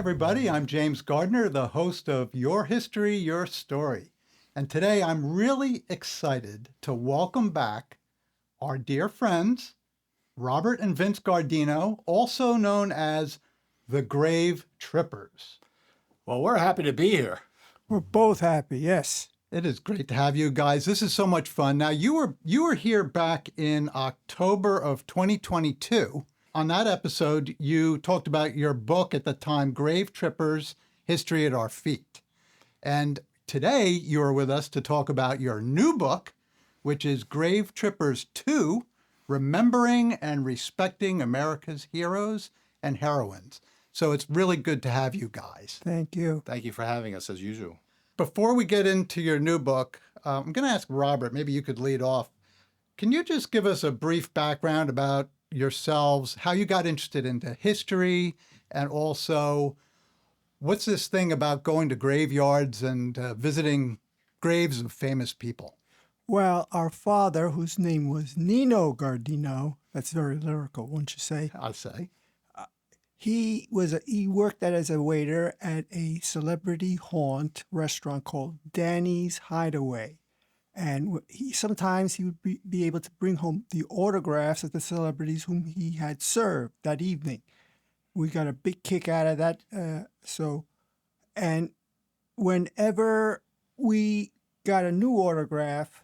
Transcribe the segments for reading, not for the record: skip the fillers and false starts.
everybody. I'm James Gardner, the host of Your History, Your Story. And today I'm really excited to welcome back our dear friends, Robert and Vince Gardino, also known as the Grave Trippers. Well, we're happy to be here. We're both happy, yes. It is great to have you guys. This is so much fun. Now, you were here back in October of 2022. On that episode, you talked about your book at the time, Grave Trippers, History at Our Feet. And today, you're with us to talk about your new book, which is Grave Trippers 2, Remembering and Respecting America's Heroes and Heroines. So it's really good to have you guys. Thank you. Thank you for having us, as usual. Before we get into your new book, I'm going to ask Robert, maybe you could lead off. Can you just give us a brief background about yourselves, how you got interested into history, and also what's this thing about going to graveyards and visiting graves of famous people? Well, our father, whose name was Nino Gardino, that's very lyrical, wouldn't you say? I'll say. He worked as a waiter at a celebrity haunt restaurant called Danny's Hideaway. And sometimes he would be able to bring home the autographs of the celebrities whom he had served that evening. We got a big kick out of that. And whenever we got a new autograph,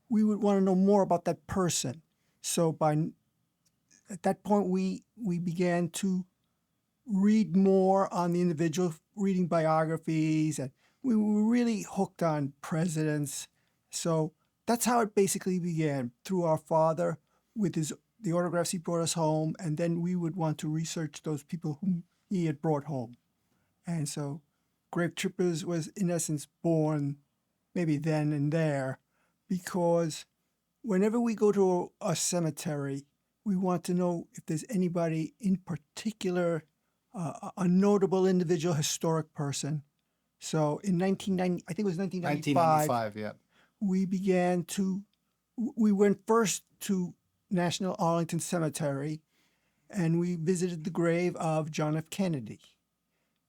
we would want to know more about that person. So at that point, we began to read more on the individual, reading biographies, and we were really hooked on presidents. So that's how it basically began, through our father with the autographs he brought us home, and then we would want to research those people whom he had brought home. And so Grave Trippers was, in essence, born maybe then and there, because whenever we go to a cemetery, we want to know if there's anybody in particular, a notable individual, historic person. So in 1990, I think it was 1995, yeah. We went first to National Arlington Cemetery, and we visited the grave of John F. Kennedy.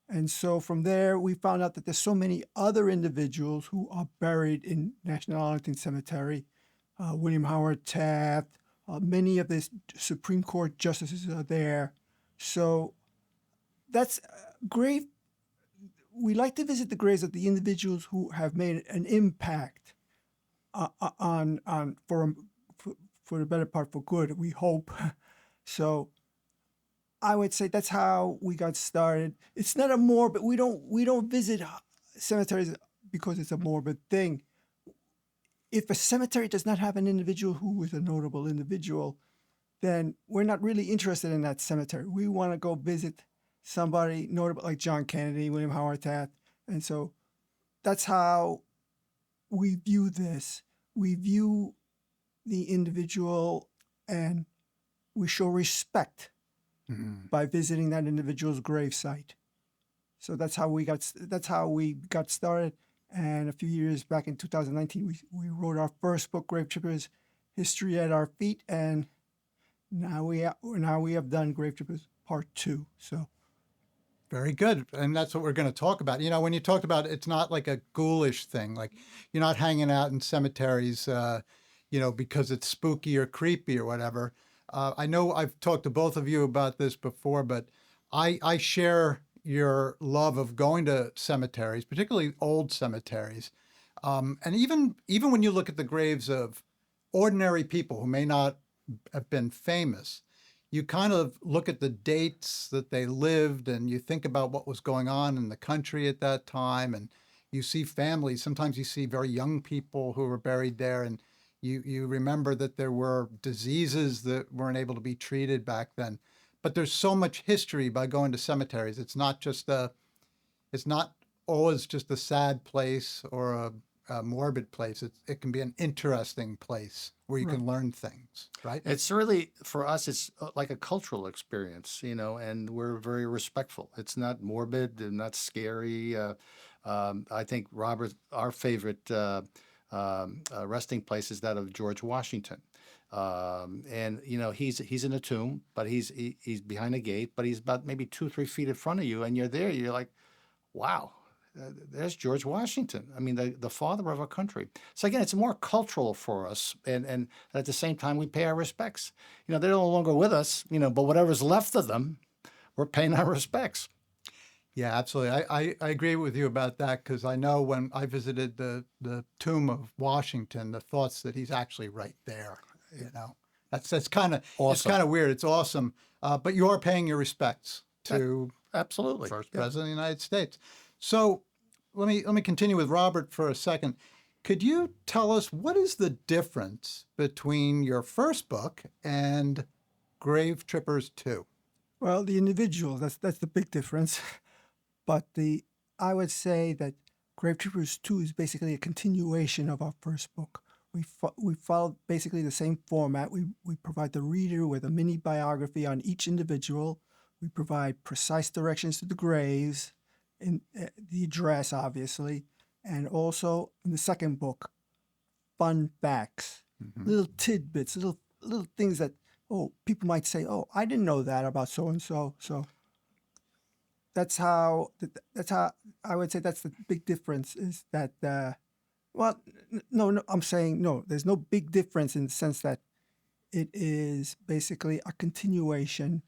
And so from there, we found out that there's so many other individuals who are buried in National Arlington Cemetery. William Howard Taft, many of the Supreme Court justices are there. So that's grave. We like to visit the graves of the individuals who have made an impact for the better part, for good, we hope. So I would say that's how we got started. It's not a morbid. We don't visit cemeteries because it's a morbid thing. If a cemetery does not have an individual who is a notable individual, then we're not really interested in that cemetery. We want to go visit somebody notable like John Kennedy, William Howard Taft. And so that's how we view this. We view the individual and we show respect by visiting that individual's gravesite. So that's how we got started. And a few years back in 2019, we wrote our first book, Grave Trippers, History at Our Feet, and now we have done Grave Trippers Part 2. So. Very good. And that's what we're going to talk about. You know, when you talked about it's not like a ghoulish thing, like you're not hanging out in cemeteries, because it's spooky or creepy or whatever. I know I've talked to both of you about this before, but I share your love of going to cemeteries, particularly old cemeteries. And even when you look at the graves of ordinary people who may not have been famous, you kind of look at the dates that they lived and you think about what was going on in the country at that time. And you see families, sometimes you see very young people who were buried there, and you remember that there were diseases that weren't able to be treated back then. But there's so much history by going to cemeteries. It's not always just a sad place or a morbid place. It can be an interesting place where you can learn things, right? It's really, for us, it's like a cultural experience, and we're very respectful. It's not morbid and not scary. I think, Robert, our favorite resting place is that of George Washington. And he's in a tomb, but he's behind a gate, but he's about maybe 2 or 3 feet in front of you, and you're there. You're like, wow, there's George Washington. I mean, the father of our country. So again, it's more cultural for us, and at the same time, we pay our respects. They're no longer with us, but whatever's left of them, we're paying our respects. Yeah, absolutely. I agree with you about that because I know when I visited the tomb of Washington, the thoughts that he's actually right there. That's kind of Awesome. It's kind of weird. It's awesome, but you are paying your respects to Absolutely. first Yeah. president of the United States. So let me continue with Robert for a second. Could you tell us what is the difference between your first book and Grave Trippers 2? Well, the individual, that's the big difference. But I would say that Grave Troopers 2 is basically a continuation of our first book. We followed basically the same format. We provide the reader with a mini biography on each individual. We provide precise directions to the graves, and the address, obviously, and also in the second book, fun facts, little tidbits, little things that people might say, I didn't know that about so and so. So that's how I would say that's the big difference is that. No, I'm saying no. There's no big difference in the sense that it is basically a continuation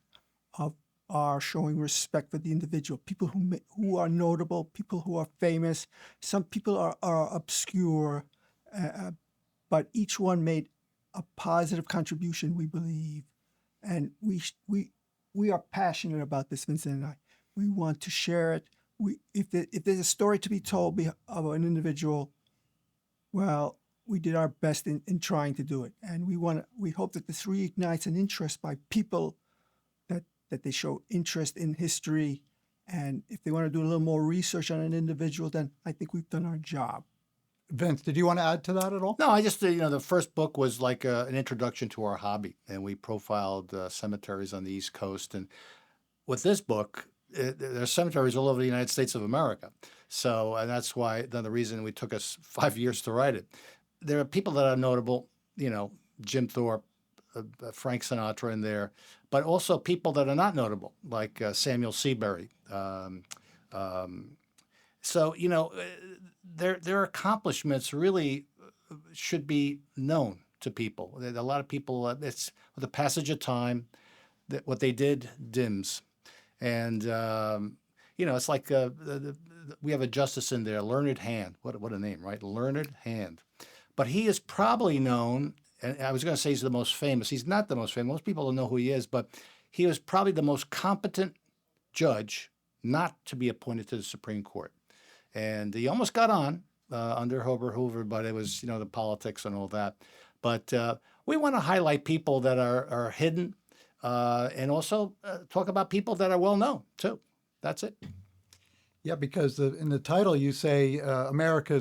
of our showing respect for the individual, people who are notable, people who are famous. Some people are obscure, but each one made a positive contribution, we believe, and we are passionate about this, Vincent and I. We want to share it. If there's a story to be told of an individual, well, we did our best in trying to do it, and we hope that this reignites an interest by people that they show interest in history, and if they want to do a little more research on an individual, then I think we've done our job. Vince, did you want to add to that at all? No, I just, the first book was like an introduction to our hobby, and we profiled cemeteries on the East Coast. And with this book, there's cemeteries all over the United States of America. So, and that's why, the reason we took us 5 years to write it. There are people that are notable, Jim Thorpe, Frank Sinatra in there, but also people that are not notable, like Samuel Seabury. So, their accomplishments really should be known to people. A lot of people, it's with the passage of time, that what they did dims. And, it's like we have a justice in there, Learned Hand. What a name, right? Learned Hand. But he is probably known, and I was going to say he's the most famous. He's not the most famous. Most people don't know who he is, but he was probably the most competent judge not to be appointed to the Supreme Court. And he almost got on under Herbert Hoover, but it was, the politics and all that. But we want to highlight people that are hidden and also talk about people that are well known, too. That's it. Yeah, because in the title you say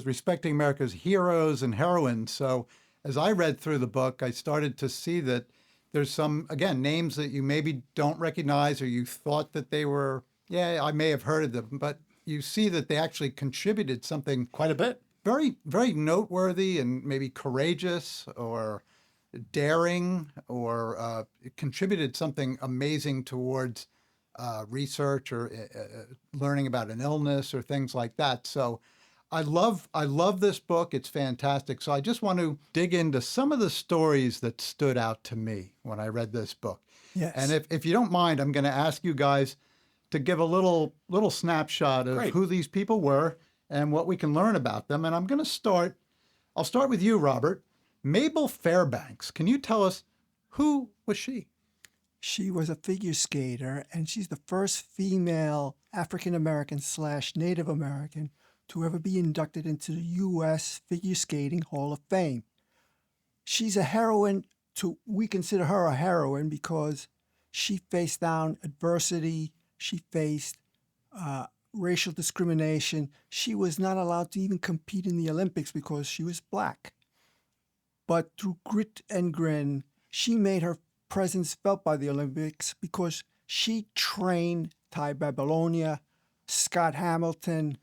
respecting America's heroes and heroines. So as I read through the book, I started to see that there's some, again, names that you maybe don't recognize or you thought that they were, I may have heard of them, but you see that they actually contributed something Quite a bit. very, very noteworthy and maybe courageous or daring or contributed something amazing towards research or learning about an illness or things like that. So I love this book. It's fantastic. So I just want to dig into some of the stories that stood out to me when I read this book. Yes. And if you don't mind, I'm going to ask you guys to give a little snapshot of Great. who these people were and what we can learn about them. And I'll start with you, Robert. Mabel Fairbanks. Can you tell us who was she? She was a figure skater, and she's the first female African-American / Native American to ever be inducted into the U.S. Figure Skating Hall of Fame. She's a heroine. We consider her a heroine because she faced down adversity. She faced racial discrimination. She was not allowed to even compete in the Olympics because she was black. But through grit and grin, she made her presence felt by the Olympics because she trained Ty Babylonia, Scott Hamilton,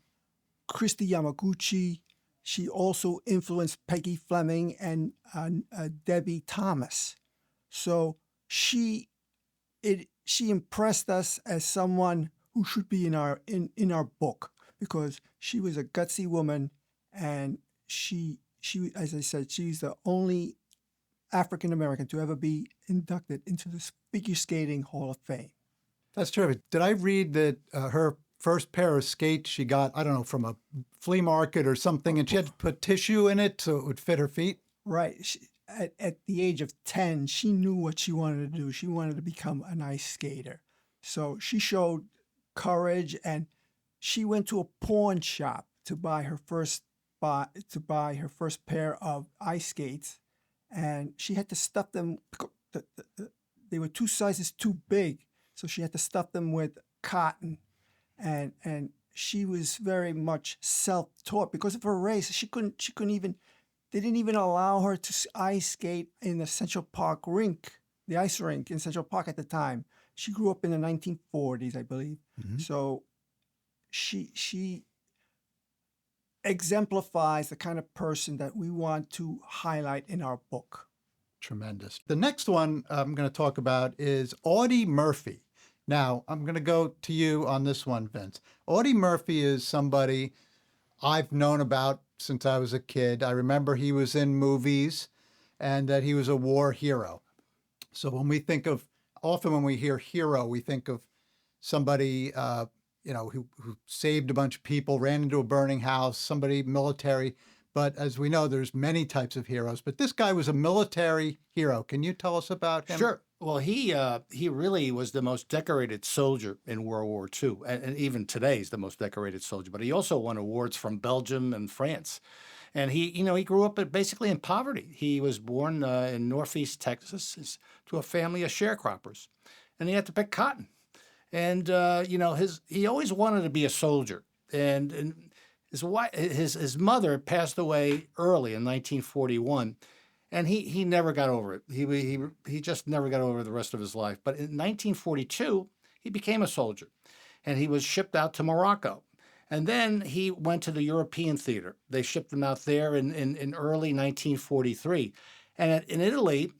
Christy Yamaguchi. She also influenced Peggy Fleming and Debbie Thomas. So she impressed us as someone who should be in our book, because she was a gutsy woman, and she as I said, she's the only African American to ever be inducted into the Figure Skating Hall of Fame. That's terrific. Did I read that her first pair of skates she got, I don't know, from a flea market or something, and she had to put tissue in it so it would fit her feet? Right. At the age of 10, she knew what she wanted to do. She wanted to become an ice skater. So she showed courage, and she went to a pawn shop to buy her first pair of ice skates, and she had to stuff them. They were 2 sizes too big, so she had to stuff them with cotton, and she was very much self-taught because of her race. She couldn't even. They didn't even allow her to ice skate in the Central Park rink, the ice rink in Central Park at the time. She grew up in the 1940s, I believe. Mm-hmm. So she exemplifies the kind of person that we want to highlight in our book. Tremendous. The next one I'm going to talk about is Audie Murphy. Now, I'm going to go to you on this one, Vince. Audie Murphy is somebody I've known about since I was a kid. I remember he was in movies and that he was a war hero. So when we think of, often when we hear hero, we think of somebody, who saved a bunch of people, ran into a burning house, somebody military. But as we know, there's many types of heroes. But this guy was a military hero. Can you tell us about him? Sure. Well, he really was the most decorated soldier in World War II, and even today he's the most decorated soldier. But he also won awards from Belgium and France, and he grew up basically in poverty. He was born in Northeast Texas to a family of sharecroppers, and he had to pick cotton. And he always wanted to be a soldier, and his mother passed away early in 1941. And he never got over it. He just never got over it the rest of his life. But in 1942, he became a soldier, and he was shipped out to Morocco. And then he went to the European theater. They shipped him out there in early 1943. And in Italy,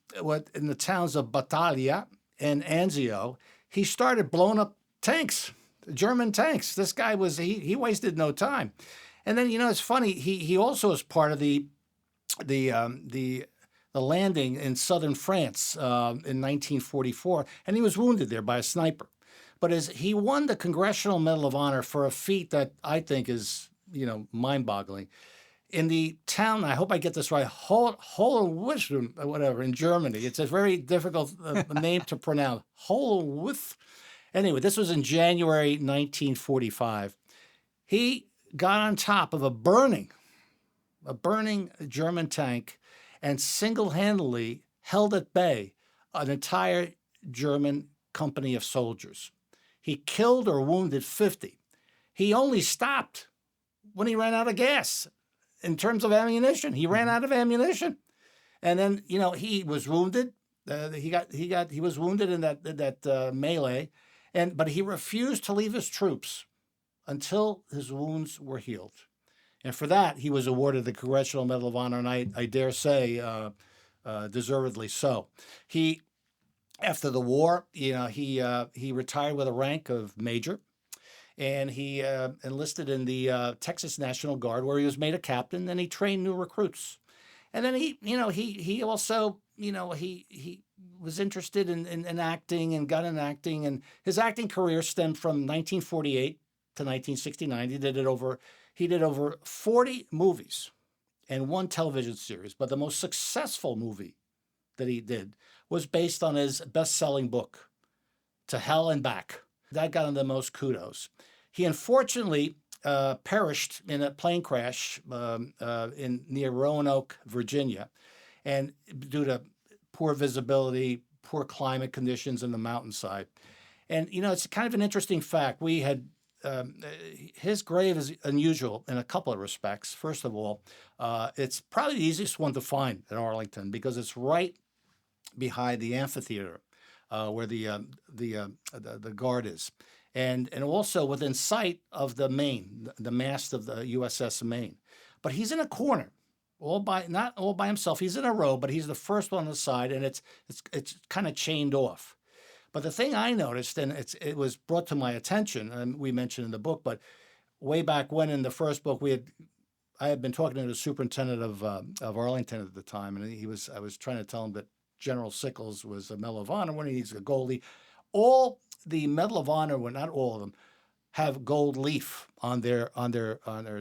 in the towns of Battaglia and Anzio, he started blowing up tanks, German tanks. This guy he wasted no time. And then it's funny. He also was part of the landing in southern France in 1944, and he was wounded there by a sniper. But he won the Congressional Medal of Honor for a feat that I think is, mind-boggling. In the town, I hope I get this right, Hohenwitz, whatever, in Germany. It's a very difficult name to pronounce. Hohenwitz. Anyway, this was in January 1945. He got on top of a burning German tank and single-handedly held at bay an entire German company of soldiers. He killed or wounded 50. He only stopped when he ran out of gas. In terms of ammunition, he ran out of ammunition, and then he was wounded. He was wounded in that melee, but he refused to leave his troops until his wounds were healed. And for that, he was awarded the Congressional Medal of Honor, and I dare say, deservedly so. He, after the war, he retired with a rank of major, and he enlisted in the Texas National Guard, where he was made a captain, and he trained new recruits. And then he also he was interested in acting and got in acting, and his acting career stemmed from 1948 to 1969. He did over 40 movies and 1 television series, but the most successful movie that he did was based on his best-selling book, To Hell and Back. That got him the most kudos. He unfortunately perished in a plane crash near Roanoke, Virginia, and due to poor visibility, poor climate conditions in the mountainside. And, it's kind of an interesting fact. We had his grave is unusual in a couple of respects. First of all, it's probably the easiest one to find in Arlington because it's right behind the amphitheater where the guard is, and also within sight of the mast of the USS Maine. But he's in a corner not all by himself. He's in a row, but he's the first one on the side, and it's kind of chained off. But the thing I noticed, and it was brought to my attention, and we mentioned in the book, but way back when in the first book, I had been talking to the superintendent of Arlington at the time, and I was trying to tell him that General Sickles was a Medal of Honor when he's a goldie. All the Medal of Honor, well, not all of them, have gold leaf on their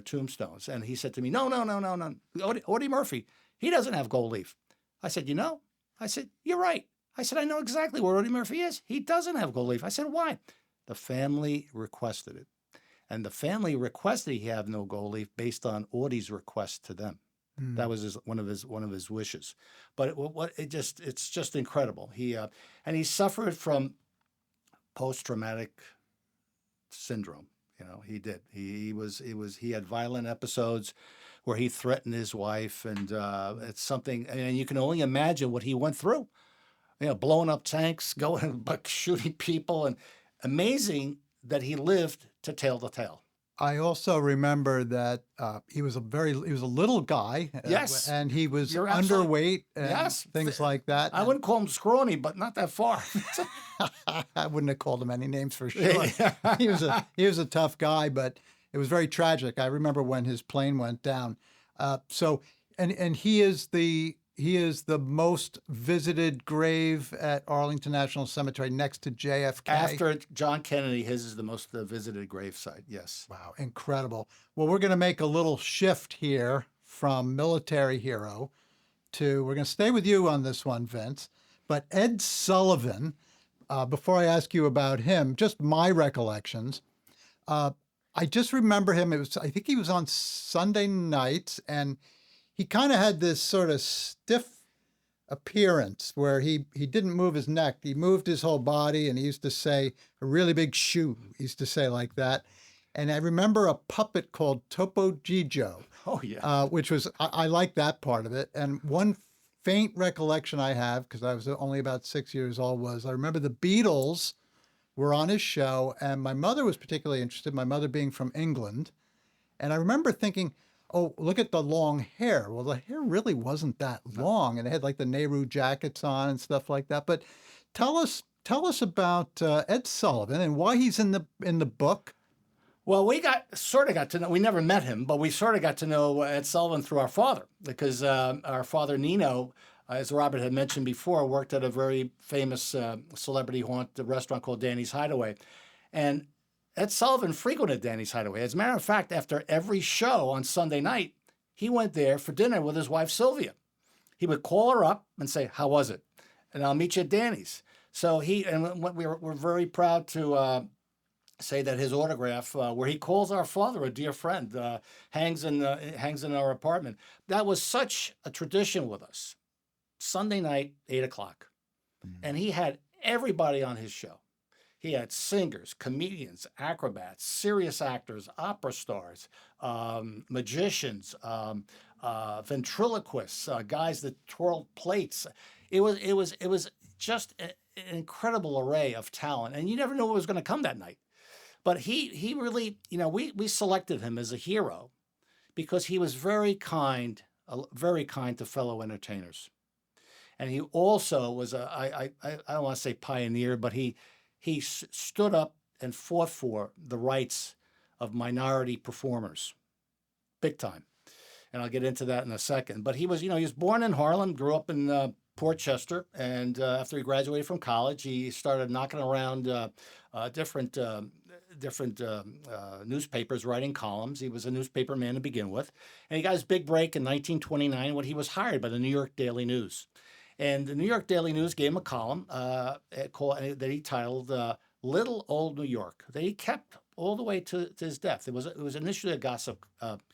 tombstones. And he said to me, no. Audie Murphy, he doesn't have gold leaf. I said, I said, you're right. I said, I know exactly where Audie Murphy is. He doesn't have gold leaf. I said, why? The family requested it. And the family requested he have no gold leaf based on Audie's request to them. That was one of his wishes. But it's just incredible. And he suffered from post-traumatic syndrome. He did. He had violent episodes where he threatened his wife, and it's something. And you can only imagine what he went through. Blowing up tanks, shooting people, and amazing that he lived to tell the tale. I also remember that he was a little guy. Yes. And he was You're underweight and yes. things like that. I wouldn't call him scrawny, but not that far. I wouldn't have called him any names for sure. He was a tough guy, but it was very tragic. I remember when his plane went down. And he is the most visited grave at Arlington National Cemetery next to JFK. After John Kennedy, his is the most visited gravesite, yes. Wow, incredible. Well, we're going to make a little shift here from military hero we're going to stay with you on this one, Vince, but Ed Sullivan, before I ask you about him, just my recollections, I just remember him, I think he was on Sunday nights, and he kind of had this sort of stiff appearance where he didn't move his neck. He moved his whole body, and he used to say, a really big shoe, he used to say like that. And I remember a puppet called Topo Gigio. Oh, yeah. Which was, I like that part of it. And one faint recollection I have, because I was only about 6 years old, was I remember the Beatles were on his show, and my mother was particularly interested, my mother being from England. And I remember thinking, oh, look at the long hair. Well, the hair really wasn't that long, and they had like the Nehru jackets on and stuff like that. But tell us about Ed Sullivan and why he's in the book. Well, we sort of got to know. We never met him, but we sort of got to know Ed Sullivan through our father, because our father Nino, as Robert had mentioned before, worked at a very famous celebrity haunt restaurant called Danny's Hideaway, and Ed Sullivan frequented Danny's Hideaway. As a matter of fact, after every show on Sunday night, he went there for dinner with his wife, Sylvia. He would call her up and say, how was it? And I'll meet you at Danny's. So we're very proud to say that his autograph, where he calls our father a dear friend, hangs in our apartment. That was such a tradition with us. Sunday night, 8 o'clock. And he had everybody on his show. He had singers, comedians, acrobats, serious actors, opera stars, magicians, ventriloquists, guys that twirled plates. It was just an incredible array of talent, and you never knew what was going to come that night. But he really, we selected him as a hero because he was very kind to fellow entertainers, and he also was I don't want to say pioneer, but he stood up and fought for the rights of minority performers, big time. And I'll get into that in a second. But he was born in Harlem, grew up in Port Chester, and after he graduated from college, he started knocking around different newspapers, writing columns. He was a newspaper man to begin with. And he got his big break in 1929 when he was hired by the New York Daily News. And the New York Daily News gave him a column that he titled Little Old New York, that he kept all the way to his death. It was initially a gossip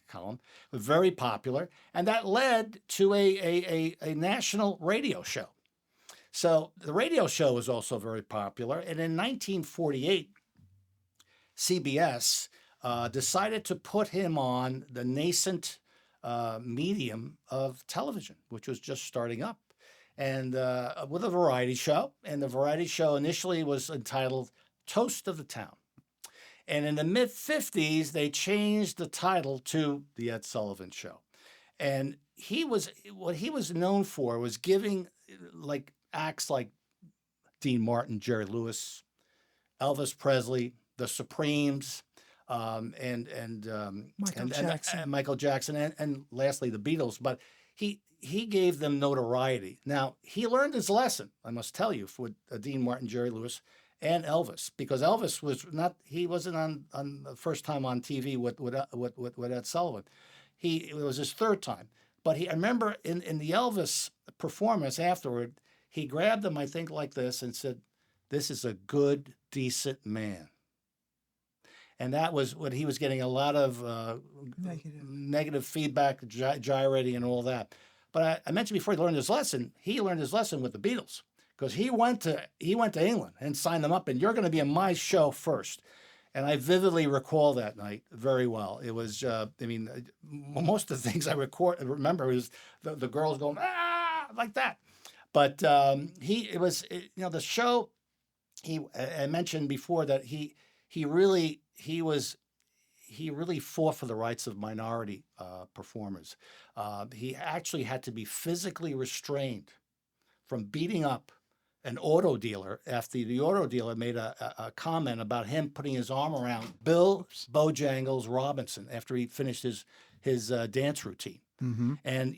column, very popular, and that led to a national radio show. So the radio show was also very popular. And in 1948, CBS decided to put him on the nascent medium of television, which was just starting up, and with a variety show. And the variety show initially was entitled Toast of the Town. And in the mid-50s, they changed the title to The Ed Sullivan Show. And what he was known for was giving like acts like Dean Martin, Jerry Lewis, Elvis Presley, the Supremes, Michael Jackson, and lastly the Beatles. But he gave them notoriety. Now he learned his lesson, I must tell you, with Dean Martin, Jerry Lewis, and Elvis, because Elvis wasn't on the first time on TV with Ed Sullivan. It was his third time. But I remember in the Elvis performance afterward, he grabbed him, I think, like this and said, "This is a good, decent man." And that was what he was getting a lot of negative feedback, gyrating and all that. But I mentioned before he learned his lesson. He learned his lesson with the Beatles, because he went to England and signed them up, and you're going to be on my show first. And I vividly recall that night very well. It was, most of the things I remember is the girls going, ah, like that. But the show, I mentioned before that he really fought for the rights of minority performers. He actually had to be physically restrained from beating up an auto dealer after the auto dealer made a comment about him putting his arm around Bill Bojangles Robinson after he finished his dance routine. Mm-hmm. And,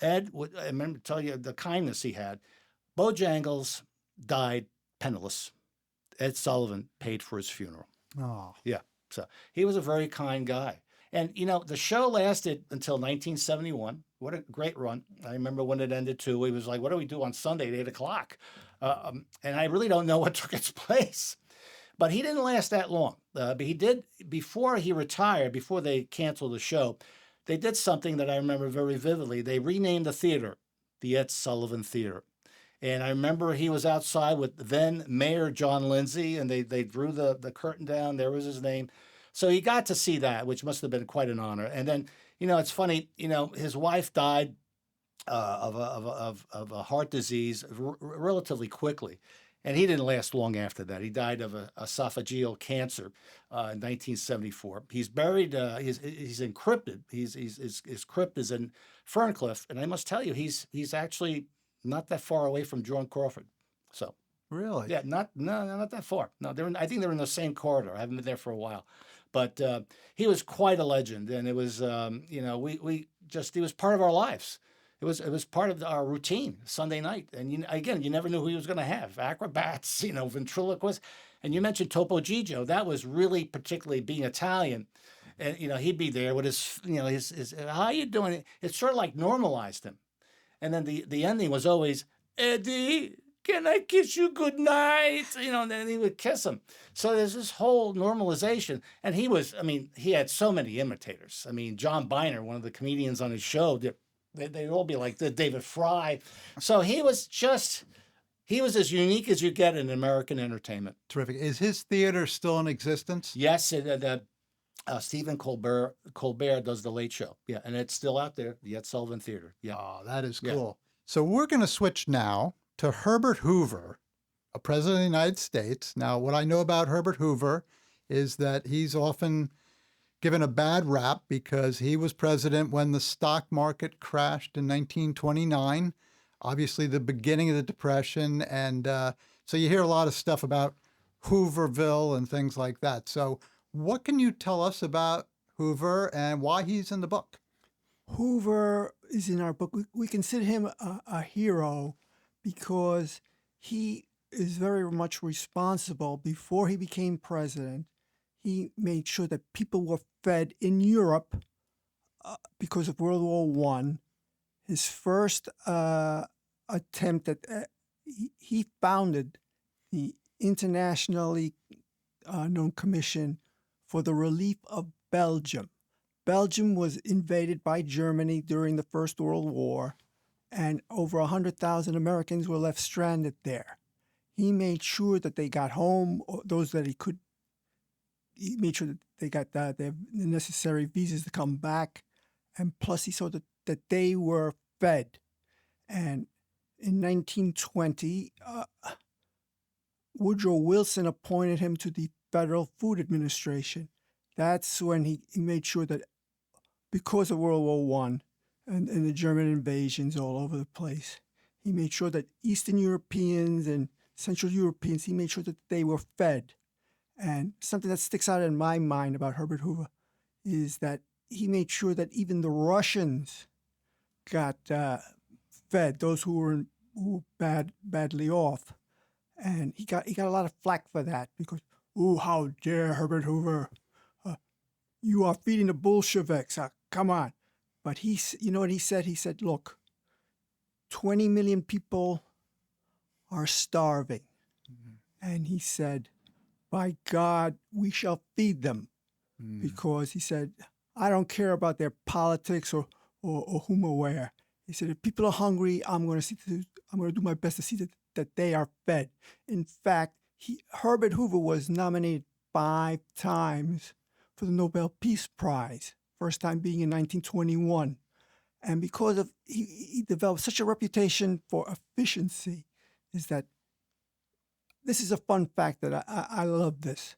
Ed, I remember telling you the kindness he had. Bojangles died penniless. Ed Sullivan paid for his funeral. Oh. Yeah. So he was a very kind guy. And, the show lasted until 1971. What a great run. I remember when it ended, too. He was like, what do we do on Sunday at 8 o'clock? And I really don't know what took its place. But he didn't last that long. But he did, before he retired, before they canceled the show, they did something that I remember very vividly. They renamed the theater the Ed Sullivan Theater. And I remember he was outside with then Mayor John Lindsay, and they drew the curtain down. There was his name. So he got to see that, which must have been quite an honor. And then, it's funny, his wife died of a heart disease relatively quickly. And he didn't last long after that. He died of esophageal cancer in 1974. He's buried, he's encrypted. His crypt is in Ferncliff. And I must tell you, he's actually not that far away from John Crawford. So. Really? Yeah, not that far. No, I think they're in the same corridor. I haven't been there for a while. But he was quite a legend. And it was, he was part of our lives. It was part of our routine Sunday night. And you never knew who he was going to have. Acrobats, ventriloquists. And you mentioned Topo Gigio. That was really, particularly being Italian. And, he'd be there with his how you doing? It sort of like normalized him. And then the ending was always, Eddie, can I kiss you goodnight? And then he would kiss him. So there's this whole normalization. And he had so many imitators. John Biner, one of the comedians on his show, they'd all be like David Fry. So he was as unique as you get in American entertainment. Terrific. Is his theater still in existence? Yes, Stephen Colbert does the Late Show. Yeah, and it's still out there, the Ed Sullivan Theater. Yeah. Oh, that is cool. Yeah. So we're going to switch now to Herbert Hoover, a president of the United States. Now, what I know about Herbert Hoover is that he's often given a bad rap because he was president when the stock market crashed in 1929, obviously the beginning of the Depression. And so you hear a lot of stuff about Hooverville and things like that. So what can you tell us about Hoover and why he's in the book? Hoover is in our book. We consider him a hero because he is very much responsible. Before he became president, he made sure that people were fed in Europe because of World War I. His first attempt he founded the internationally known Commission for the Relief of Belgium. Belgium was invaded by Germany during the First World War, and over 100,000 Americans were left stranded there. He made sure that they got home, or those that he could. He made sure that they got the necessary visas to come back, and plus he saw that they were fed. And in 1920, Woodrow Wilson appointed him to the Federal Food Administration. That's when he made sure that because of World War I and the German invasions all over the place. He made sure that Eastern Europeans and Central Europeans, he made sure that they were fed. And something that sticks out in my mind about Herbert Hoover is that he made sure that even the Russians got fed, those who were badly off. And he got a lot of flack for that because, oh, how dare Herbert Hoover, you are feeding the Bolsheviks, come on. But you know what he said? He said, look, 20 million people are starving. And he said, by God, we shall feed them. Because he said, I don't care about their politics or whom or where. He said, if people are hungry, I'm going to do my best to see that they are fed. In fact, Herbert Hoover was nominated 5 times for the Nobel Peace Prize, first time being in 1921. And because of he developed such a reputation for efficiency, is that this is a fun fact that I love this.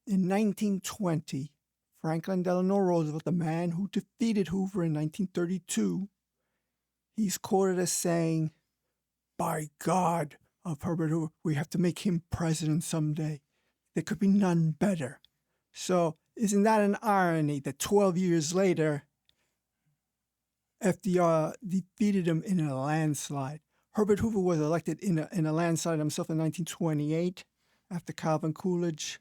In 1920, Franklin Delano Roosevelt, the man who defeated Hoover in 1932, he's quoted as saying, by God of Herbert Hoover, we have to make him president someday. There could be none better. So isn't that an irony that 12 years later, FDR defeated him in a landslide? Herbert Hoover was elected in a landslide himself in 1928 after Calvin Coolidge.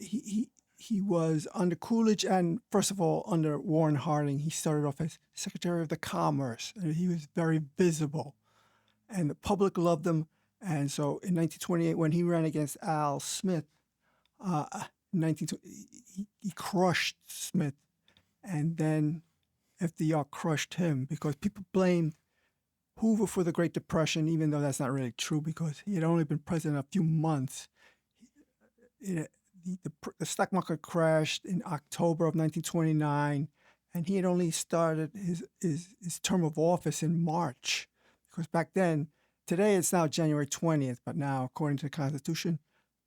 He was under Coolidge and, first of all, under Warren Harding. He started off as Secretary of the Commerce. And he was very visible. And the public loved him. And so in 1928, when he ran against Al Smith, he crushed Smith. And then FDR crushed him because people blamed Hoover for the Great Depression, even though that's not really true because he had only been president a few months. The stock market crashed in October of 1929, and he had only started his term of office in March. Because back then, today it's now January 20th, but now, according to the Constitution,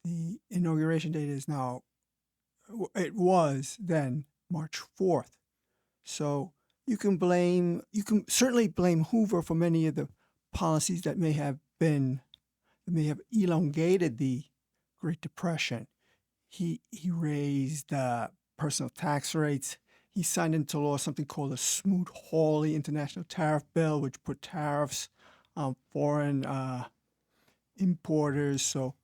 the inauguration date is now, it was then March 4th. So you can certainly blame Hoover for many of the policies that may have elongated the Great Depression. He raised personal tax rates. He signed into law something called the Smoot-Hawley International Tariff Bill, which put tariffs on foreign importers. So,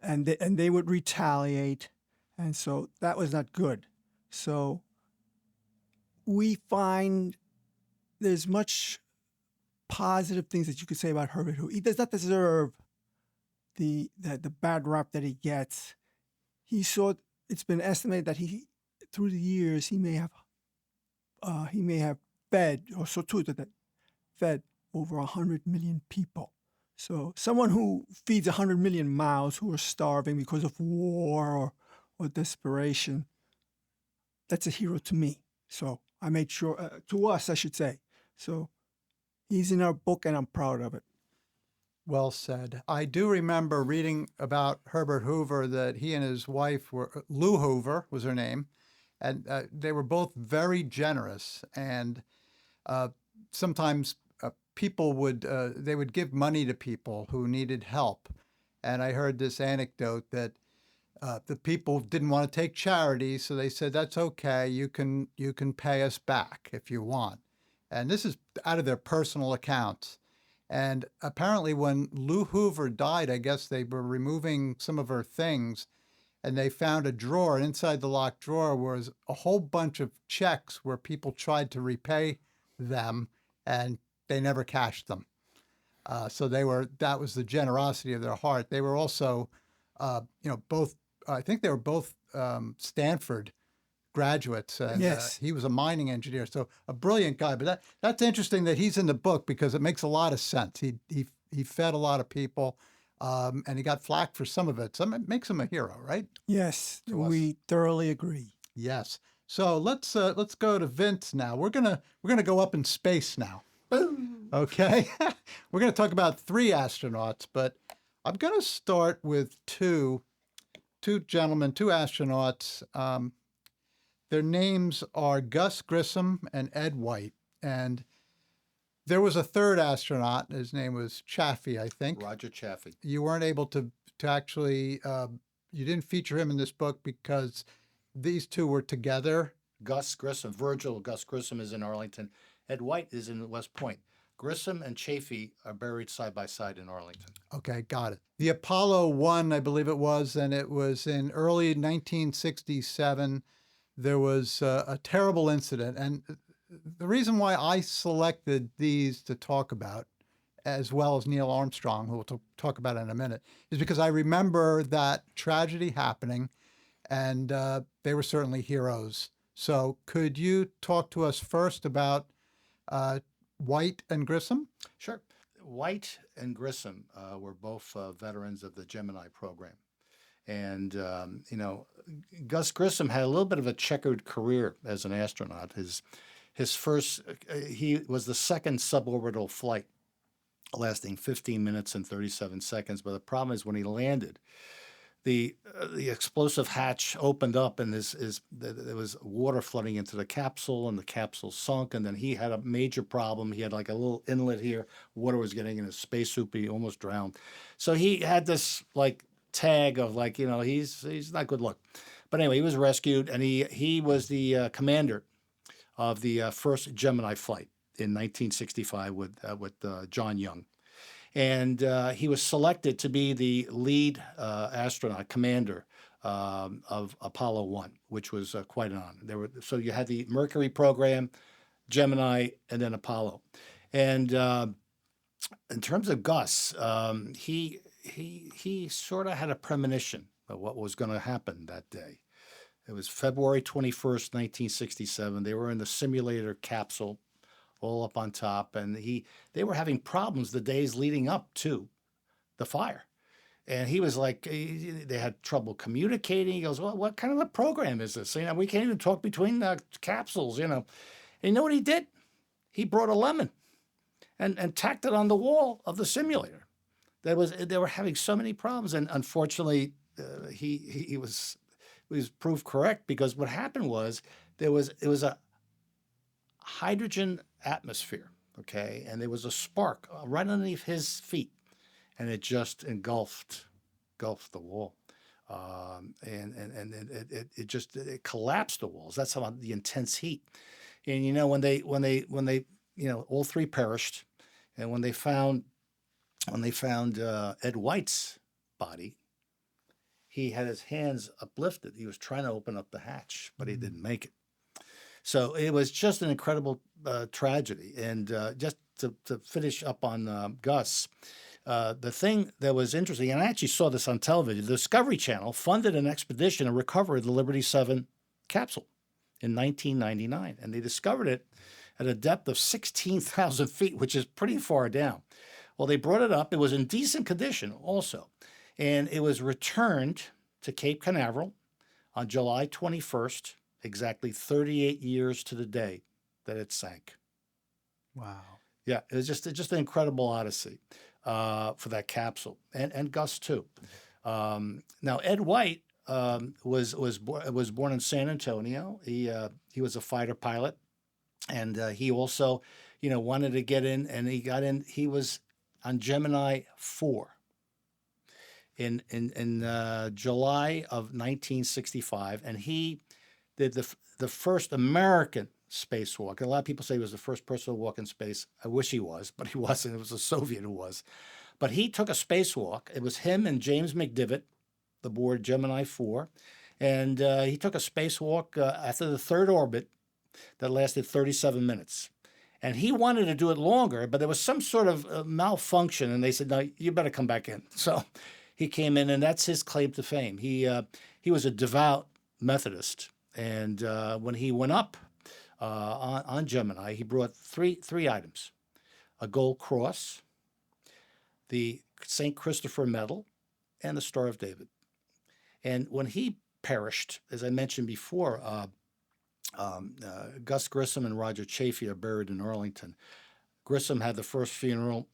and they would retaliate, and so that was not good. So we find there's much positive things that you could say about Herbert Hoover. He does not deserve the bad rap that he gets. It's been estimated that through the years, he may have fed, or so too, that fed over 100 million people. So someone who feeds 100 million mouths who are starving because of war or desperation, that's a hero to me. So I made sure, to us, I should say. So he's in our book, and I'm proud of it. Well said. I do remember reading about Herbert Hoover that he and his wife were, Lou Hoover was her name, and they were both very generous. And sometimes people they would give money to people who needed help. And I heard this anecdote that the people didn't want to take charity, so they said, that's okay, you can pay us back if you want. And this is out of their personal accounts. And apparently when Lou Hoover died, I guess they were removing some of her things, and they found a drawer, and inside the locked drawer was a whole bunch of checks where people tried to repay them, and they never cashed them. So that was the generosity of their heart. They were also, both, I think they were both Stanford graduates. And, yes. He was a mining engineer, so a brilliant guy. But that's interesting that he's in the book because it makes a lot of sense. He fed a lot of people, and he got flack for some of it. So it makes him a hero, right? Yes, we thoroughly agree. Yes. So let's go to Vince now. We're gonna go up in space now. Boom. Okay. We're gonna talk about 3 astronauts, but I'm gonna start with two gentlemen, 2 astronauts. Their names are Gus Grisom and Ed White. And There was a third astronaut. His name was Chaffee, I think. Roger Chaffee. You weren't able to actually, you didn't feature him in this book because these two were together. Gus Grisom, Gus Grisom is in Arlington. Ed White is in West Point. Grisom and Chaffee are buried side by side in Arlington. Okay, got it. The Apollo 1, I believe it was, and it was in early 1967. There was a terrible incident. And the reason why I selected these to talk about, as well as Neil Armstrong, who we'll talk about in a minute, is because I remember that tragedy happening, and they were certainly heroes. So could you talk to us first about White and Grissom? Sure. White and Grissom were both veterans of the Gemini program. And, Gus Grisom had a little bit of a checkered career as an astronaut. His first, he was the second suborbital flight, lasting 15 minutes and 37 seconds. But the problem is when he landed, the explosive hatch opened up and there was water flooding into the capsule, and the capsule sunk. And then he had a major problem. He had like a little inlet here. Water was getting in his spacesuit, but he almost drowned. So he had this like tag of like, he's not good luck. But anyway, he was rescued, and he was the commander of the first Gemini flight in 1965 with John Young. And he was selected to be the lead astronaut commander of Apollo 1, which was quite an honor. So you had the Mercury program, Gemini, and then Apollo. And in terms of Gus, he sort of had a premonition of what was going to happen that day. It was February 21st, 1967. They were in the simulator capsule, all up on top, and they were having problems the days leading up to the fire. And he was like, they had trouble communicating. He goes, well, what kind of a program is this? We can't even talk between the capsules, And you know what he did? He brought a lemon and tacked it on the wall of the simulator. They were having so many problems, and unfortunately, he was proved correct, because what happened was it was a hydrogen atmosphere, okay, and there was a spark right underneath his feet, and it just engulfed the wall, and it collapsed the walls. That's how the intense heat. And when they all three perished, and when they found Ed White's body, he had his hands uplifted. He was trying to open up the hatch, but he didn't make it. So it was just an incredible tragedy. And just to finish up on Gus, the thing that was interesting, and I actually saw this on television, the Discovery Channel funded an expedition to recover the Liberty 7 capsule in 1999. And they discovered it at a depth of 16,000 feet, which is pretty far down. Well, they brought it up. It was in decent condition also. And it was returned to Cape Canaveral on July 21st, exactly 38 years to the day that it sank. Wow. Yeah, it was just an incredible odyssey for that capsule, and Gus too. Now Ed White was born in San Antonio. He was a fighter pilot, and he also wanted to get in, and he got in. He was on Gemini 4 in July of 1965, and he did the first American spacewalk. And a lot of people say he was the first person to walk in space. I wish he was, but he wasn't. It was a Soviet who was. But he took a spacewalk. It was him and James McDivitt aboard Gemini 4. And he took a spacewalk after the third orbit that lasted 37 minutes. And he wanted to do it longer, but there was some sort of malfunction. And they said, no, you better come back in. So he came in, and that's his claim to fame. He was a devout Methodist. And when he went up on Gemini, he brought three items: a gold cross, the St. Christopher Medal, and the Star of David. And when he perished, as I mentioned before, Gus Grisom and Roger Chaffee are buried in Arlington. Grisom had the first funeral.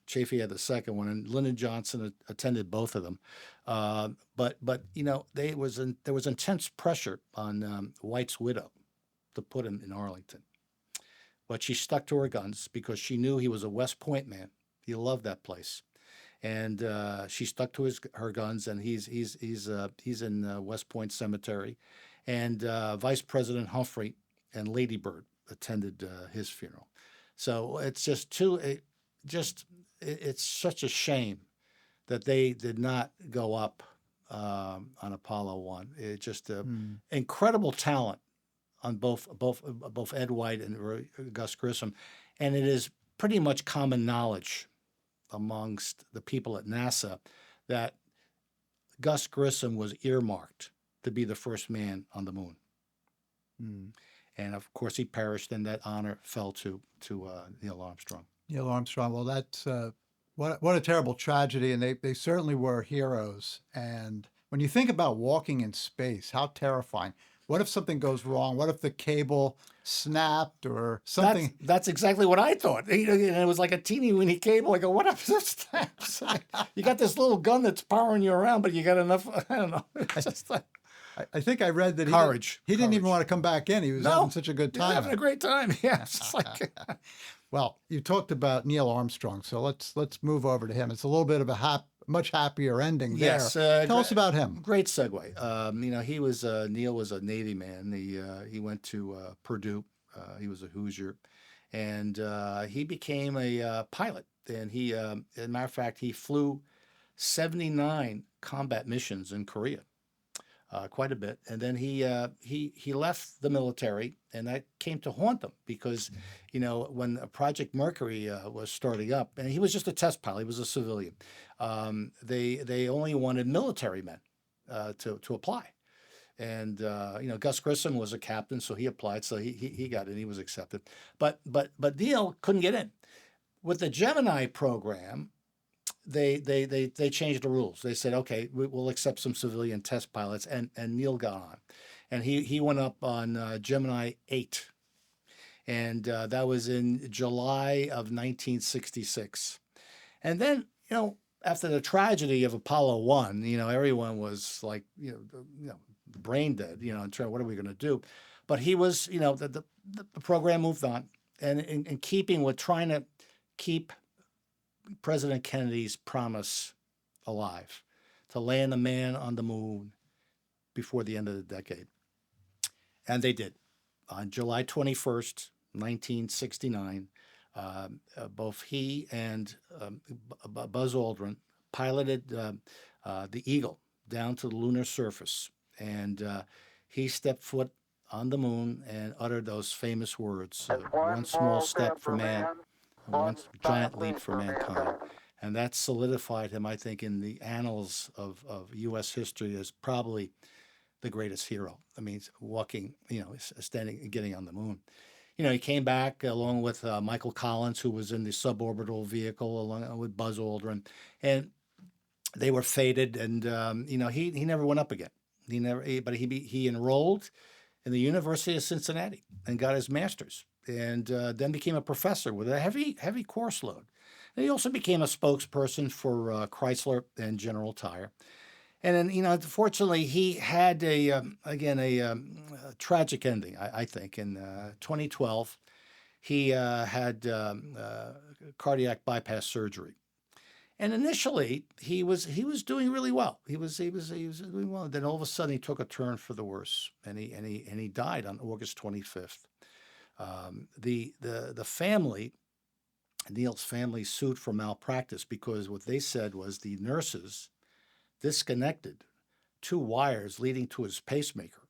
Chaffee had the second one, and Lyndon Johnson attended both of them. But there was intense pressure on White's widow to put him in Arlington. but she stuck to her guns because she knew he was a West Point man. He loved that place, and she stuck to her guns. And he's in West Point Cemetery, and Vice President Humphrey and Lady Bird attended his funeral. So it's it's such a shame that they did not go up on Apollo 1. It just incredible talent on both Ed White and Gus Grisom, and it is pretty much common knowledge amongst the people at NASA that Gus Grisom was earmarked to be the first man on the moon. And of course, he perished, and that honor fell to Neil Armstrong. Neil Armstrong. Well, that's what a terrible tragedy, and they certainly were heroes. And when you think about walking in space, how terrifying! What if something goes wrong? What if the cable snapped or something? That's exactly what I thought. And it was like a teeny weeny cable. I go, what if it snaps? You got this little gun that's powering you around, but you got enough. I don't know. It's just like, I think I read that he didn't even want to come back in. He was having such a good time. Having a great time. Yeah. It's just like well, you talked about Neil Armstrong, so let's move over to him. It's a little bit of a much happier ending there. Yes. Tell us about him. Great segue. He was Neil was a Navy man. He went to Purdue. He was a Hoosier, and he became a pilot. And as a matter of fact, he flew 79 combat missions in Korea. Quite a bit, and then he left the military, and that came to haunt him because, when Project Mercury was starting up, and he was just a test pilot, he was a civilian. They only wanted military men to apply, and Gus Grisom was a captain, so he applied, so he got in, he was accepted, but Neil couldn't get in with the Gemini program. They changed the rules. They said, okay, we'll accept some civilian test pilots, and Neil got on, and he went up on Gemini 8, and that was in July of 1966, and then after the tragedy of Apollo 1, everyone was like brain dead, and what are we going to do? But he was, the program moved on, and in keeping with trying to keep President Kennedy's promise alive to land a man on the moon before the end of the decade. And they did. On July 21st, 1969, both he and Buzz Aldrin piloted the Eagle down to the lunar surface. And he stepped foot on the moon and uttered those famous words, one small step for man, one giant leap for mankind. And that solidified him, I think, in the annals of U.S. history as probably the greatest hero. I mean, walking, standing, getting on the moon. He came back along with Michael Collins, who was in the suborbital vehicle, along with Buzz Aldrin. And they were fated, and, he never went up again. He enrolled in the University of Cincinnati and got his master's. And then became a professor with a heavy course load. And he also became a spokesperson for Chrysler and General Tire. And then, unfortunately, he had a tragic ending, I think. In 2012, he had cardiac bypass surgery. And initially, he was doing really well. He was doing well. Then all of a sudden, he took a turn for the worse, and he died on August 25th. The family, Neil's family, sued for malpractice because what they said was the nurses disconnected 2 wires leading to his pacemaker,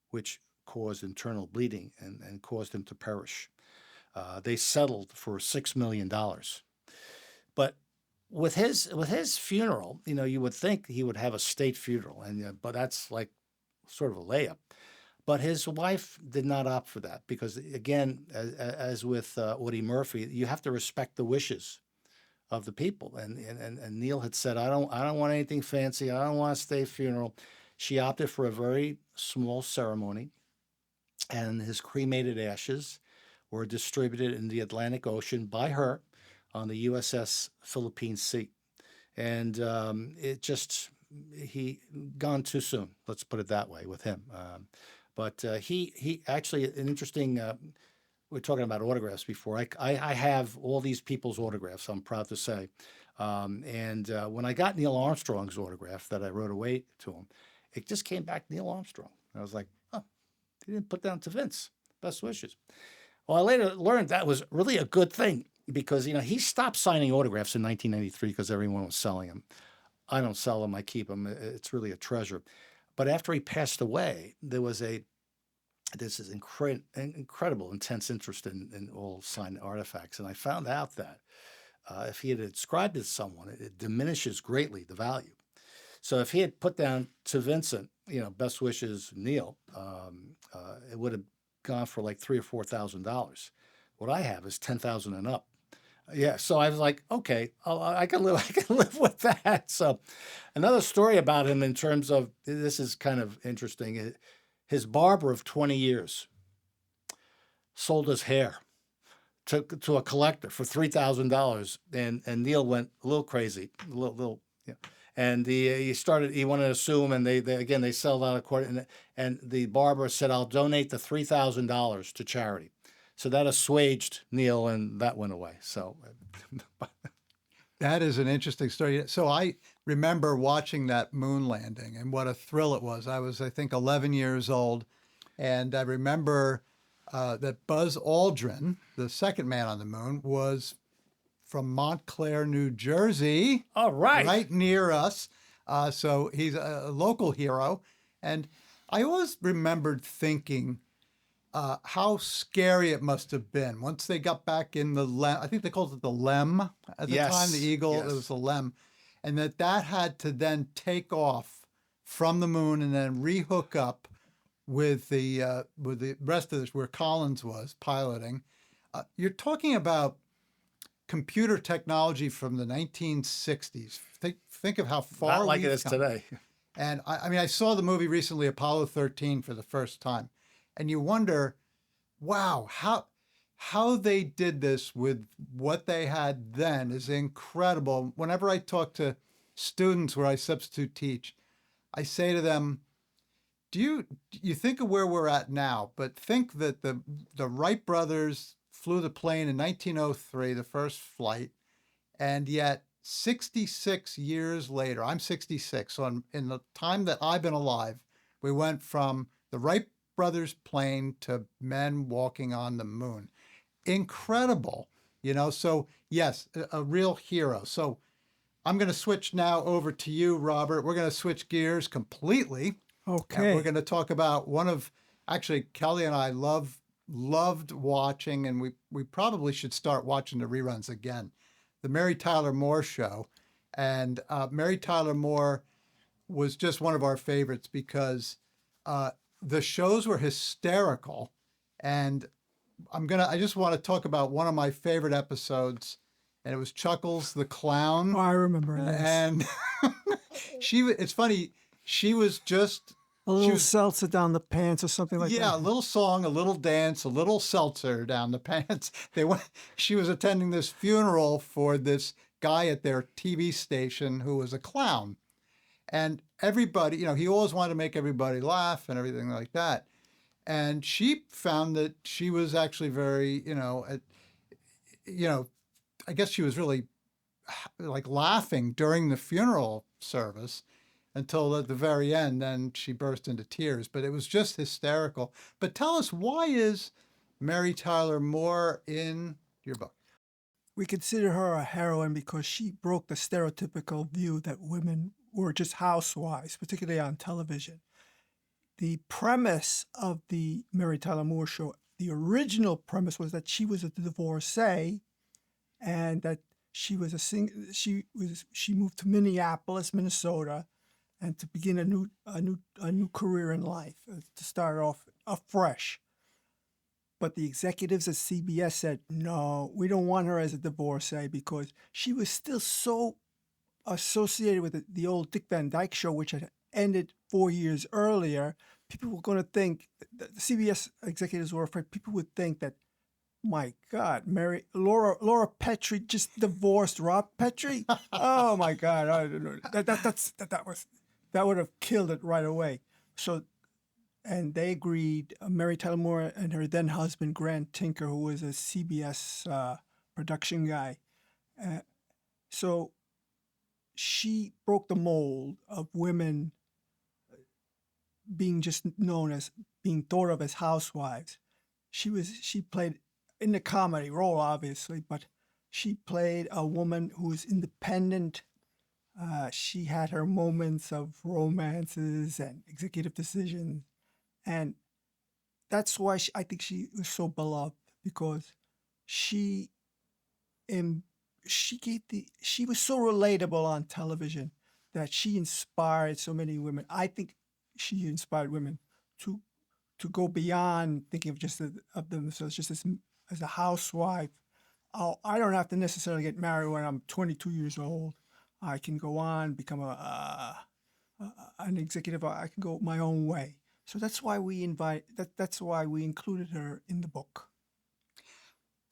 which caused internal bleeding and caused him to perish. They settled for $6 million. But with his funeral, you would think he would have a state funeral, but that's like sort of a layup. But his wife did not opt for that because, again, as with Audie Murphy, you have to respect the wishes of the people. And Neil had said, I don't want anything fancy. I don't want a state funeral. She opted for a very small ceremony, and his cremated ashes were distributed in the Atlantic Ocean by her on the USS Philippine Sea. And he gone too soon. Let's put it that way with him. But he actually, an interesting, we're talking about autographs before. I have all these people's autographs, I'm proud to say. And when I got Neil Armstrong's autograph that I wrote away to him, it just came back Neil Armstrong. I was like, oh, he didn't put down to Vince. Best wishes. Well, I later learned that was really a good thing because, he stopped signing autographs in 1993 because everyone was selling them. I don't sell them. I keep them. It's really a treasure. But after he passed away, there was this is incredible, intense interest in all signed artifacts. And I found out that if he had inscribed it to someone, it diminishes greatly the value. So if he had put down to Vincent, best wishes, Neil, it would have gone for like $3,000 or $4,000. What I have is 10,000 and up. Yeah, so I was like, okay, I can live with that. So, another story about him in terms of this is kind of interesting. His barber of 20 years sold his hair to a collector for $3,000, and Neil went a little crazy, a little. Yeah. And he wanted to sue him, and they settled out of court, and the barber said, I'll donate the $3,000 to charity. So that assuaged Neil, and that went away. So That is an interesting story. So I remember watching that moon landing and what a thrill it was. I was, I think, 11 years old. And I remember that Buzz Aldrin, the second man on the moon, was from Montclair, New Jersey. all right. Right near us. So he's a local hero. And I always remembered thinking how scary it must have been once they got back in the LEM. I think they called it the LEM at the time, the Eagle. Yes. It was the LEM. And that had to then take off from the moon and then rehook up with the rest of this, where Collins was piloting. You're talking about computer technology from the 1960s. Think of how far Not like it we've is come. today. And I mean, I saw the movie recently, Apollo 13, for the first time, and you wonder, wow, how they did this with what they had then is incredible. Whenever I talk to students where I substitute teach, I say to them, do you think of where we're at now, but think that the Wright brothers flew the plane in 1903, the first flight, and yet 66 years later, I'm 66, so in the time that I've been alive, we went from the Wright brothers plane to men walking on the moon. Incredible, so yes, a real hero. So I'm going to switch now over to you, Robert. We're going to switch gears completely. Okay. And we're going to talk about actually, Kelly and I loved watching, and we probably should start watching the reruns again, the Mary Tyler Moore Show. And Mary Tyler Moore was just one of our favorites because the shows were hysterical. And I just want to talk about one of my favorite episodes, and it was Chuckles the Clown. Oh, I remember this. And it's funny, she was just A little seltzer down the pants or something like that. yeah, a little song, a little dance, a little seltzer down the pants. She was attending this funeral for this guy at their TV station who was a clown. And everybody, he always wanted to make everybody laugh and everything like that. And she found that she was actually very, I guess she was really like laughing during the funeral service until at the very end, then she burst into tears. But it was just hysterical. But tell us, why is Mary Tyler Moore in your book? We consider her a heroine because she broke the stereotypical view that women were just housewives, particularly on television. The premise of the Mary Tyler Moore Show, the original premise was that she was a divorcee, and that she was she moved to Minneapolis, Minnesota, and to begin a new career in life, to start off afresh. But the executives at CBS said, no, we don't want her as a divorcee because she was still so associated with the old Dick Van Dyke Show, which had ended 4 years earlier. People were going to think, the CBS executives were afraid people would think that, my God, Laura Petrie just divorced Rob Petrie. Oh my God, that would have killed it right away. So and they agreed. Mary Tyler Moore and her then husband Grant Tinker, who was a CBS production guy. So she broke the mold of women being just known as being thought of as housewives. She played in the comedy role, obviously, but she played a woman who was independent. She had her moments of romances and executive decisions, and that's why I think she was so beloved, because she she was so relatable on television that she inspired so many women. I think she inspired women to go beyond thinking of of themselves just as a housewife. Oh, I don't have to necessarily get married when I'm 22 years old. I can go on, become an executive. I can go my own way. So that's why that's why we included her in the book.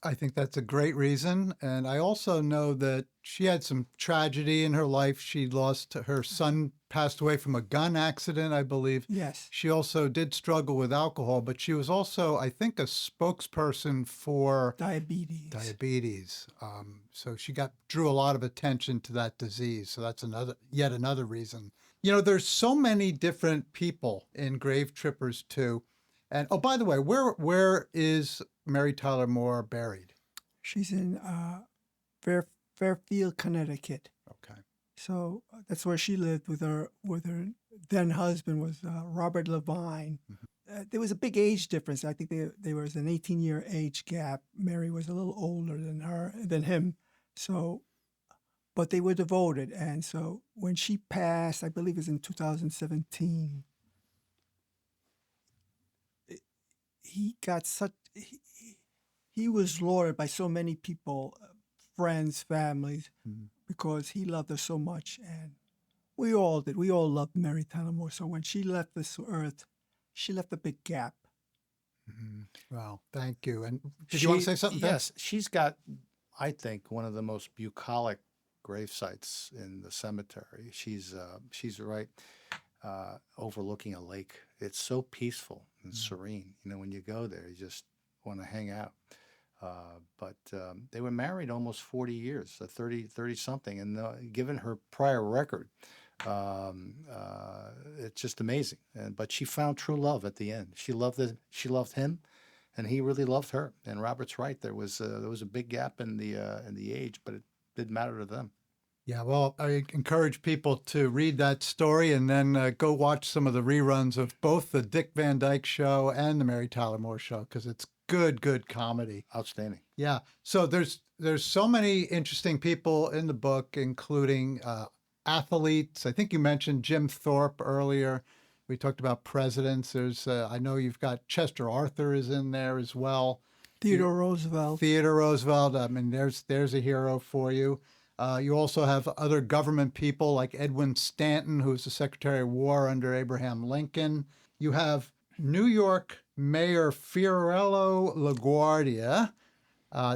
I think that's a great reason. And I also know that she had some tragedy in her life. She lost her son, passed away from a gun accident, I believe. Yes. She also did struggle with alcohol, but she was also, I think, a spokesperson for diabetes. So she drew a lot of attention to that disease. So that's yet another reason. You know, there's so many different people in Grave Trippers too. And oh, by the way, where is Mary Tyler Moore buried? She's in Fairfield, Connecticut. Okay. So that's where she lived with her then husband was Robert Levine. Mm-hmm. There was a big age difference. I think there was an 18-year age gap. Mary was a little older than him. So, but they were devoted. And so when she passed, I believe it was in 2017. He was lauded by so many people, friends, families, because he loved her so much, and we all did. We all loved Mary Tyler Moore. So when she left this earth, she left a big gap. Mm-hmm. Wow, thank you. And did you want to say something? Yes, she's got, I think, one of the most bucolic grave sites in the cemetery. She's right overlooking a lake. It's so peaceful and serene. You know, when you go there, you just want to hang out. But they were married almost 40 years, 30 something. And given her prior record, it's just amazing. But she found true love at the end. She loved him, and he really loved her. And Robert's right. There was a big gap in the age, but it didn't matter to them. Yeah, well, I encourage people to read that story and then go watch some of the reruns of both the Dick Van Dyke Show and the Mary Tyler Moore Show, because it's good comedy. Outstanding. Yeah. So there's so many interesting people in the book, including athletes. I think you mentioned Jim Thorpe earlier. We talked about presidents. There's I know you've got Chester Arthur is in there as well. Theodore Roosevelt. I mean, there's a hero for you. You also have other government people like Edwin Stanton, who's the Secretary of War under Abraham Lincoln. You have New York Mayor Fiorello LaGuardia.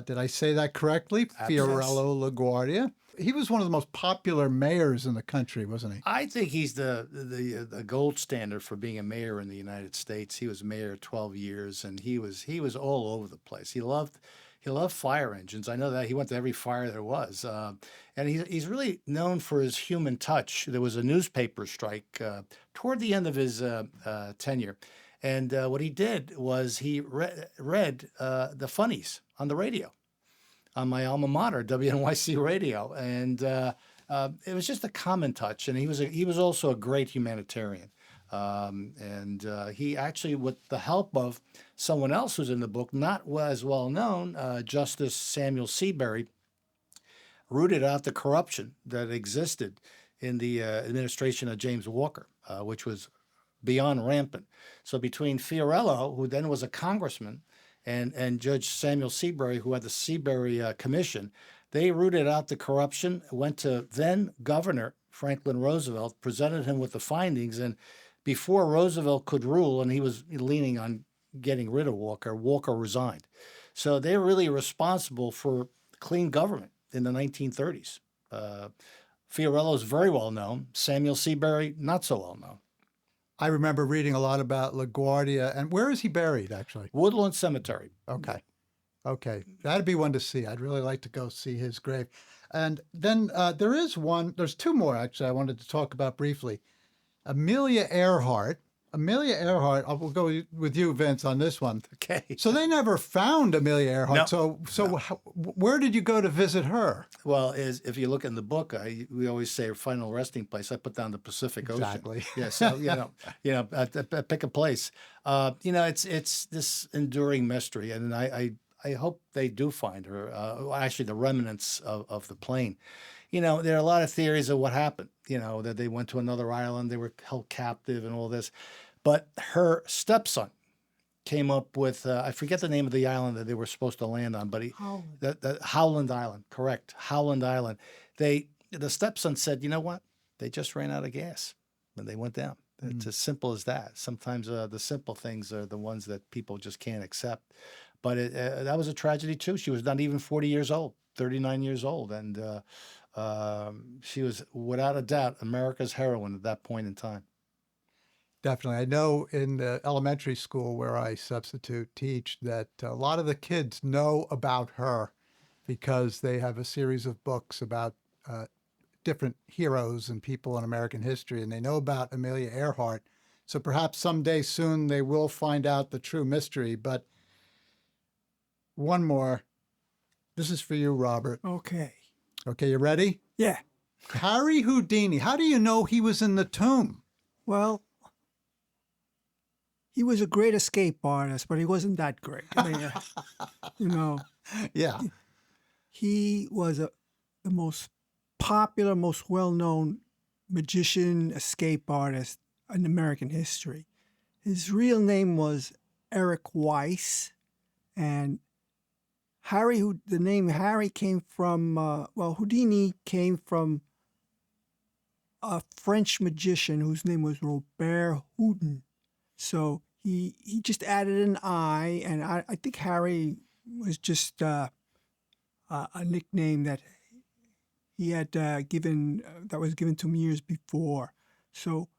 Did I say that correctly? Fiorello LaGuardia. He was one of the most popular mayors in the country, wasn't he? I think he's the gold standard for being a mayor in the United States. He was mayor 12 years, and he was all over the place. He loved fire engines. I know that. He went to every fire there was. And he's really known for his human touch. There was a newspaper strike toward the end of his tenure. And what he did was he read the funnies on the radio, on my alma mater, WNYC Radio. And it was just a common touch. And he was also a great humanitarian. He actually, with the help of someone else who's in the book, not as well known, Justice Samuel Seabury, rooted out the corruption that existed in the administration of James Walker, which was beyond rampant. So between Fiorello, who then was a congressman, and Judge Samuel Seabury, who had the Seabury Commission, they rooted out the corruption, went to then Governor Franklin Roosevelt, presented him with the findings, and before Roosevelt could rule, and he was leaning on getting rid of Walker, Walker resigned. So they're really responsible for clean government in the 1930s. Fiorello is very well known. Samuel Seabury, not so well known. I remember reading a lot about LaGuardia. And where is he buried, actually? Woodlawn Cemetery. Okay. Okay. That'd be one to see. I'd really like to go see his grave. And then there's two more, actually, I wanted to talk about briefly. Amelia Earhart. Amelia Earhart, I will go with you, Vince, on this one. Okay. So they never found Amelia Earhart. No. So where did you go to visit her? Well, if you look in the book, we always say her final resting place. I put down the Pacific Ocean. Exactly. Yeah. So pick a place. It's this enduring mystery, and I hope they do find her. Actually, the remnants of the plane. There are a lot of theories of what happened. That they went to another island, they were held captive, and all this. But her stepson came up with I forget the name of the island that they were supposed to land on, but the Howland Island, correct? Howland Island. The stepson said, you know what? They just ran out of gas when they went down. It's as simple as that. Sometimes the simple things are the ones that people just can't accept. But that was a tragedy too. She was not even 40 years old, 39 years old, and she was without a doubt America's heroine at that point in time. Definitely. I know in the elementary school where I substitute teach that a lot of the kids know about her because they have a series of books about different heroes and people in American history, and they know about Amelia Earhart. So perhaps someday soon they will find out the true mystery. But one more. This is for you, Robert. Okay. Okay, you ready? Yeah. Harry Houdini. How do you know he was in the tomb? Well, he was a great escape artist, but he wasn't that great. I mean, Yeah. he was the most popular, most well-known magician, escape artist in American history. His real name was Eric Weiss, and the name Harry came from, Houdini came from a French magician whose name was Robert Houdin. So he just added an I, and I think Harry was just a nickname that he had given, that was given to him years before. So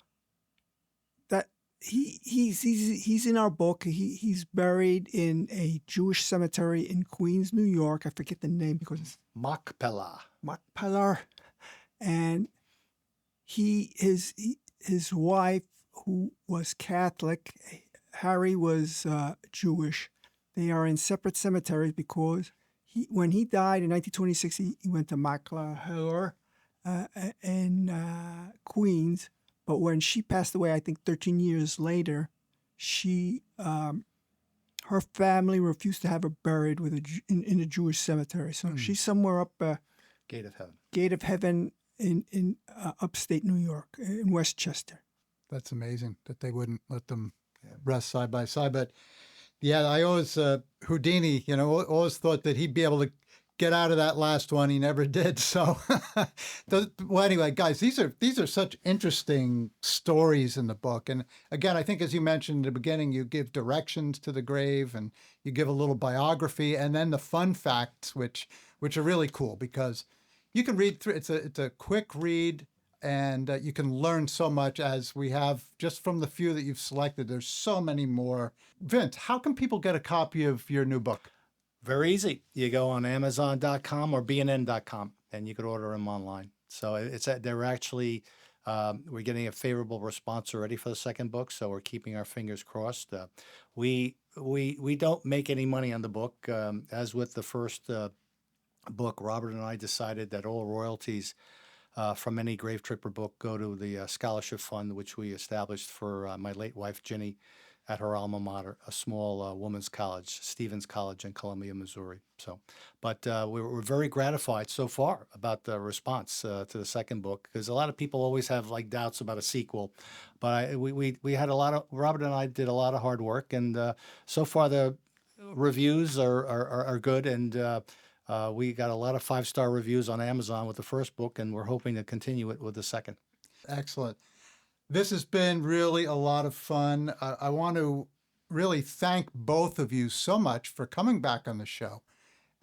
that he's in our book. He's buried in a Jewish cemetery in Queens, New York. I forget the name because it's Machpelah. And his wife, who was Catholic, Harry was Jewish. They are in separate cemeteries because when he died in 1926, he went to Machpelah in Queens. But when she passed away, I think 13 years later, her family refused to have her buried in a Jewish cemetery. So she's somewhere up Gate of Heaven. Gate of Heaven in upstate New York, in Westchester. That's amazing that they wouldn't let them rest side by side. But yeah, I always, Houdini, always thought that he'd be able to get out of that last one. He never did. So, well, anyway, guys, these are such interesting stories in the book. And again, I think as you mentioned in the beginning, you give directions to the grave and you give a little biography and then the fun facts, which are really cool because you can read through. It's a quick read. And you can learn so much as we have just from the few that you've selected. There's so many more. Vince, how can people get a copy of your new book? Very easy. You go on Amazon.com or BNN.com, and you could order them online. So they're actually, we're getting a favorable response already for the second book, so we're keeping our fingers crossed. We don't make any money on the book. As with the first book, Robert and I decided that all royalties from any Grave Tripper book go to the scholarship fund, which we established for my late wife, Ginny, at her alma mater, a small women's college, Stevens College in Columbia, Missouri. So, but we're very gratified so far about the response to the second book, because a lot of people always have doubts about a sequel. But we had Robert and I did a lot of hard work, and so far the reviews are good, and we got a lot of 5-star reviews on Amazon with the first book, and we're hoping to continue it with the second. Excellent. This has been really a lot of fun. I want to really thank both of you so much for coming back on the show.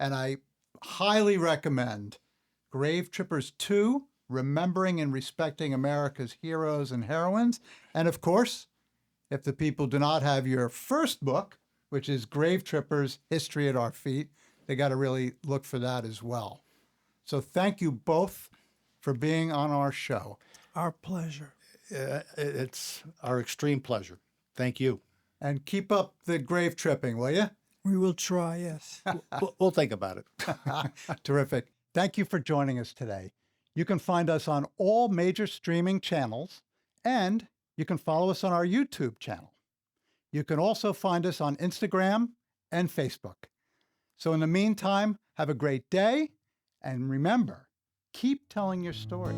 And I highly recommend Grave Trippers 2 remembering and respecting America's heroes and heroines. And of course, if the people do not have your first book, which is Grave Trippers, History at Our Feet, they got to really look for that as well. So thank you both for being on our show. Our pleasure. It's our extreme pleasure. Thank you. And keep up the grave tripping, will you? We will try, yes. We'll think about it. Terrific. Thank you for joining us today. You can find us on all major streaming channels, and you can follow us on our YouTube channel. You can also find us on Instagram and Facebook. So in the meantime, have a great day, and remember, keep telling your story.